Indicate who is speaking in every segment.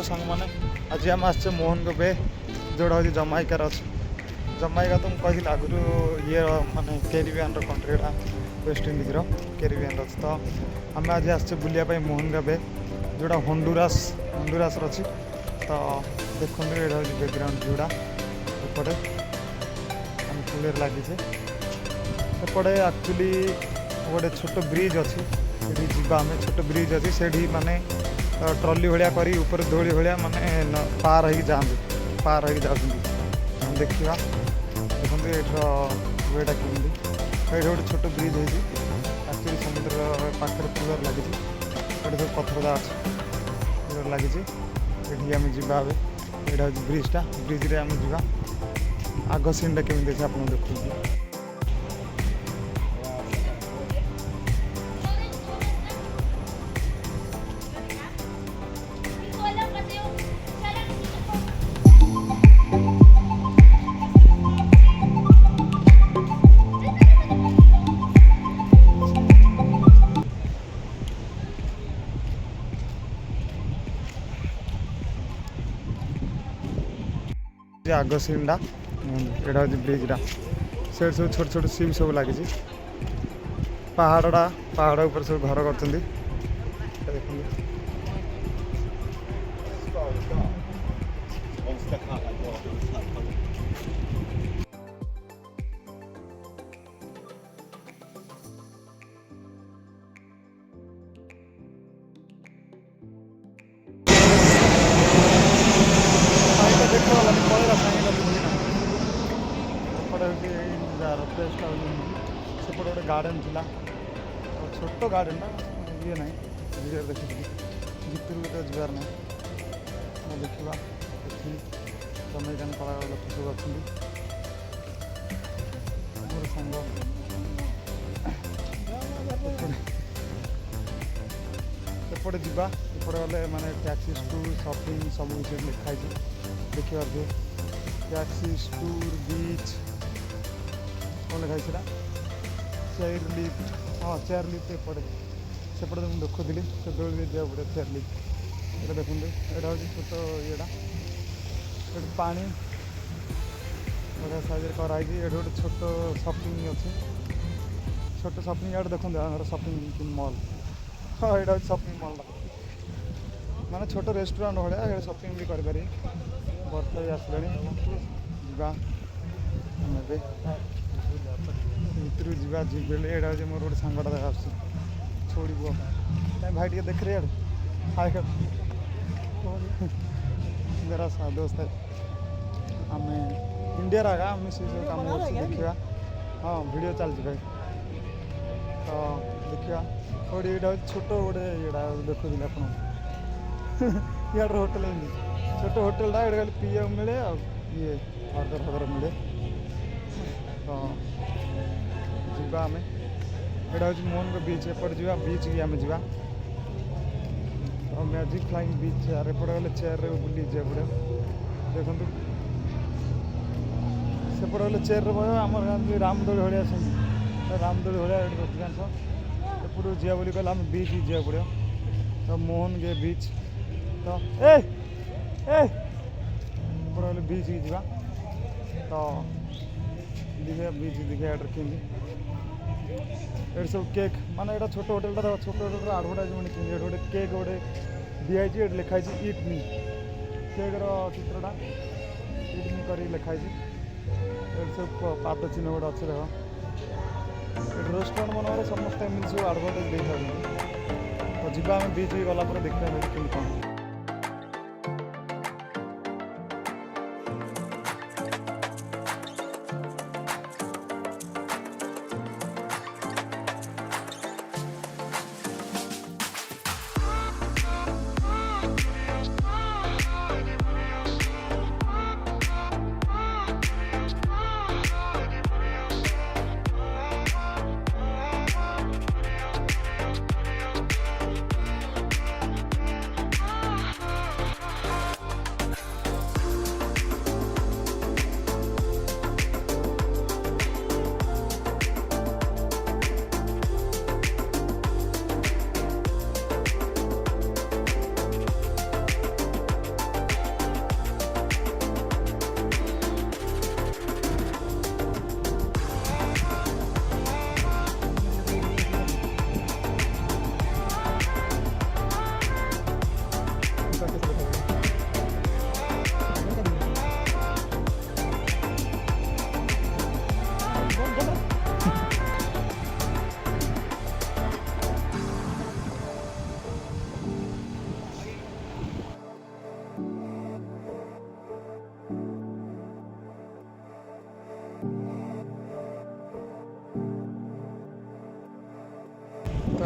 Speaker 1: सांग मैंने आज आम आसे मोहन को बे जोड़ा हूँ जमाइकार अच्छे जमाइका तो मुझे कही आगु ये मानने कैरिबियन कंट्रीटा वेस्ट इंडीज कैरिबियन अच्छे तो आम आज आसे बुलायापी मोहन का बे जोड़ा हंडुरास अच्छी तो देखो ये हूँ बैकग्राउंड जोड़ा एपटे आम कूलर लगी सेपटे एक्चुअली गोटे छोट ब्रिज अच्छी आम छोट ब्रिज अच्छी से माने ट्रली भाया कर ऊपर दोली भाया माने पार हो जाते पार हो जाती देखा देखो वेटा कमी ये गोटे छोट ब्रिज है एक्चुअली समुद्र पाखे कूलर लगी सब पथरदा अच्छे कूलर लगी ये आम जा यहाँ हूँ ब्रिजटा ब्रिज्रे आम जा आग सीनटा केमी अच्छे आप देखिए आग सीनटा यहाँ हूँ ब्रिजटा से सब छोट छोट सीप सब लगी पहाड़ा पहाड़ ऊपर सब घर कर सेपटे गोटे गार्डेन था छोट गार्डेन ये ना वीडियो देखी भितर तो जबार ना देखा जमैकान कलाकार लोक सब अच्छा मोर सांग सेपटे जावा एपटे गले माने टैक्सी टूर शॉपिंग सब किसी लिखाई देखिए टैक्सी टूर बीच कौन लिखाई चेयर लिफ्ट हाँ चेयर लिफ्ट एपटे सेपटे मुझे देखुली से दौड़ जाए पड़े चेयर लिफ्ट ये देखते यहाँ हूँ छोट येटा पानी बढ़िया साइज कराई ये गोटे छोट शॉपिंग अच्छे छोट शॉपिंग यार्ड देखते आम शॉपिंग मॉल हाँ यहाँ हूँ शॉपिंग मॉल माने छोट रेस्टोरेंट भाया शॉपिंग भी करें बर्षा भी आसला जा भितर जा बेले यहाँ हूँ मोर गोटे सांगटा देखा छोड़ी पुआ भाई टे देख रहे हाय मेरा सा दोस्त है आम इंडिया आगा आम से सब कम देखा हाँ वीडियो चलती भाई तो देखा थोड़ी यहाँ छोट गोटे ये देखुली आप यार होटेल छोट होटेलटा ये खाली पीवा मिले ये बर्गर फर्गर मिले तो जा आम यहाँ हूँ मोहन को बीच एपटे जा बीच की आम जा मैजिक फ्लाइंग बीच यार एपटे गले चेयर बुली जा पड़े देखो सेपटे गले चेयर आम रामदोली भाया रामदोली भाया अधिकांश एपटू जा बोली कहले आम बीच जा पड़ो तो मोहन गे बीच तो एपटे गले बीच की जा तो देखिए बीच देखिए केमी ये सब केक माने ये छोट होटेलटा छोट होटेल आडभटाइजमेंट कि गोटे केक गोटे दिखाई ये लिखाई इट मी केक्र चित्रटा इट मी कर लिखाई ये सब पाद चिन्ह गोटे अच्छे देख रेस्टोरेंट मन समस्त एमती सब आडभटाइज दे तो जा आम बीच गला देखा कौन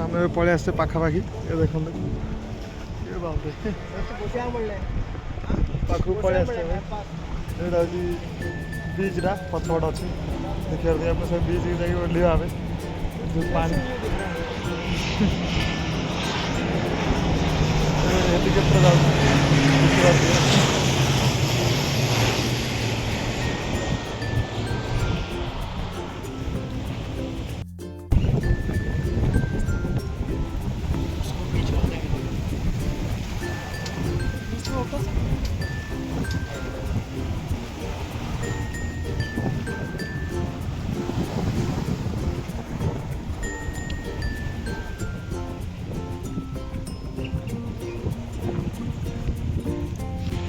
Speaker 1: आम पलि आसे पाखापाखि ये देखो पाखु पलि आस बीचटा पछपट अच्छी देखिए आप सब बीच जाइए ओह्लैया जो पानी हेलीकप्टर जाऊँ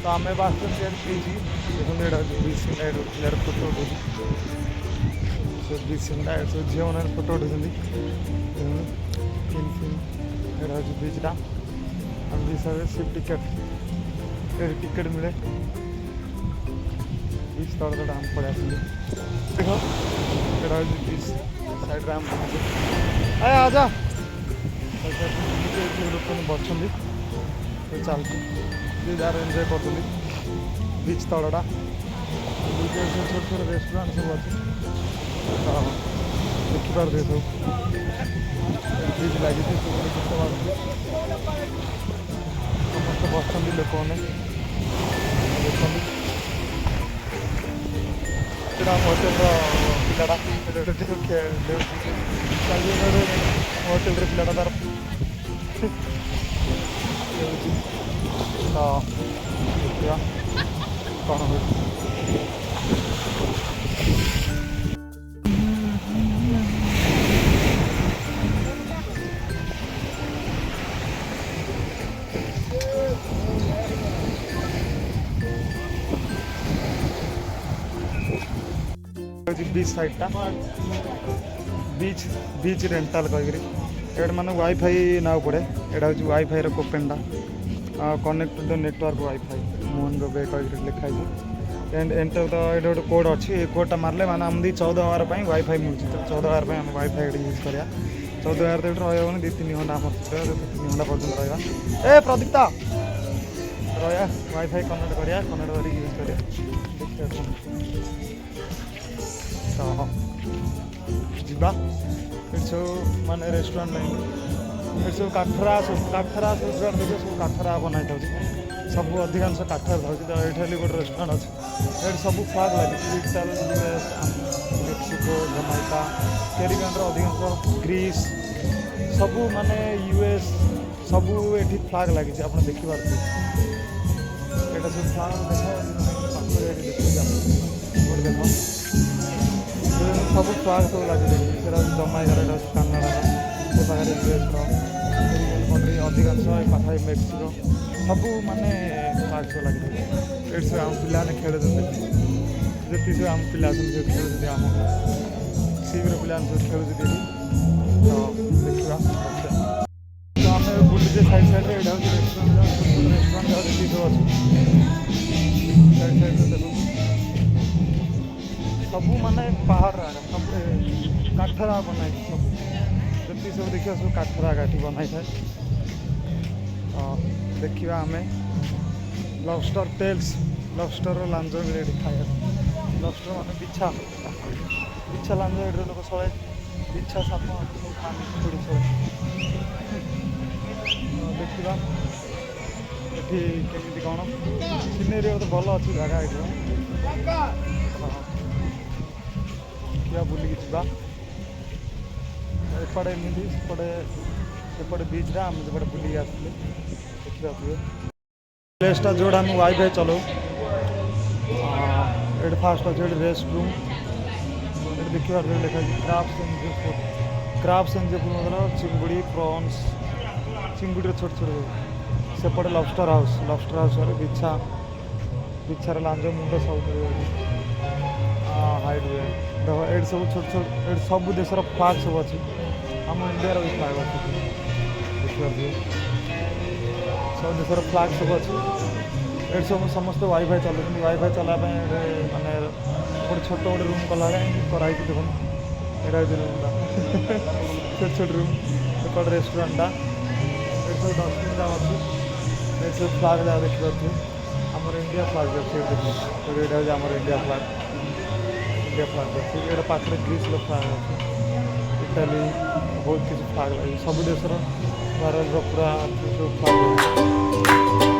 Speaker 1: तो आम बास बीच देखो बीच पिलर फोटो उठे बीच सब झील मैंने फोटो उठे बीचटा आम बीच सिप टिकेट टिकेट मिले बीच तौर आम पड़े आस देख ये बीच साइड आम आजा लोक बच्चा चलती जार एंजॉय कर बीच तलटा छोट छोट रेस्टोरेंट सब अच्छे देखिपारे सब बीच लगी समस्त बस लोक मैंने देखते होटेल पिलाटा होटेल पिलाटा तार तो देखिए कौन हो बीच साइडटा बीच बीच रेंटाल कहीकि ये मैंने वाईफाई ना पड़े यहाँ हूँ वाईफाई कोपेनटा कनेक्टेड नेटवर्क वाईफाई मोहन गो बे कह लिखाई एंड एंटर तो ये गोटे कोड अच्छी कोडटा मारे मैंने आम 14,000 वाईफाई मिलूँ तो 14,000 आम वाईफाई यूज करा 14,000 तो रही 2-3 घंटा आम 3 घंटा पर्यटन रहा ए प्रदीप्ता रहा वाईफाई कनेक्ट करा कनेक्ट कर यूज करा देखिए तो जीवा सब माने रेस्टोरेंट नहीं ये सब काठरा रेस्टोरेंट देखिए सब काठरा बनाई था सब अधिकांश काठर था तो ये गोटे रेस्टोरेंट अच्छे ये सब फ्लाग लगे Italy US Mexico Jamaica Caribbean अधिकांश ग्रीस सबू माने यूएस सबू ये फ्लाग लगी आप देखिपारे यहाँ सब फ्लाग देख देख सब फ्लाग सब लगे जमाइकार कानाडा से पाखे यूएस कंट्री अधिकांश पाखे मेक्सिको सबू माने फ्लाग सब लगे ये सब आम पाने खेल जी सब आम पिला खेल आम सीव्र पिला सब खेल तो देखा तो आम बुलीजे साइड साइड यहाँ हूँ रेस्टोरेंट देखिए सब अच्छे साइड साइड देख सबू माने पहाड़ सब काठरा बनाई सब जी सब देखिए सब काठरा काठी बनाई था देखा आम लबस्टर टेल्स लबस्टर लांज मिले खाया लबस्टर माने बिछा बिछा लांज ये लोक चले बिछा साप थोड़ी चले देखा ये केमी कौन सीनेरी तो भल अच्छी जगह ये क्या बुलिकी जा एपटे एमती सेपटे बीच आम जो बुलिकी आसते देखा प्लेसटा जोड़ा आम वाईफाई चलो ये फास्ट अच्छे रेस्ट रूम ये देखिए लिखा क्राफ्स एंड जयपुर मतलब चिंगुड़ी प्रॉन्स चिंगुड़ी छोट छोट सेपटे लबस्टर हाउस बिछा बिछार लांज मुंड सब हाइट हुए देख ये सब छोट छोट ये सब देशर फ्लाग सब अच्छे आम इंडिया भी फ्लाग अच्छे देखिए सब देशर फ्लाग सब अच्छे ये सब समस्त वाईफाई चलाते वाईफाई चलापी मानने गोटे छोट गोटे रूम कला कराई देखो यहाँ रूम छोट छोट रूम लोकल रेस्टोरेंटा ये सब डस्टबिन जहाँ अच्छी ये सब फ्लाग जहाँ देखिए आमर इंडिया फ्लाग भी अच्छे देखिए तो ये आम इंडिया फ्लाग अच्छी ये पाखे ग्रीस फ्लाग अच्छी इटाली बहुत किसी फ्लाग लगे सब देशर भारत पूरा फ्लाग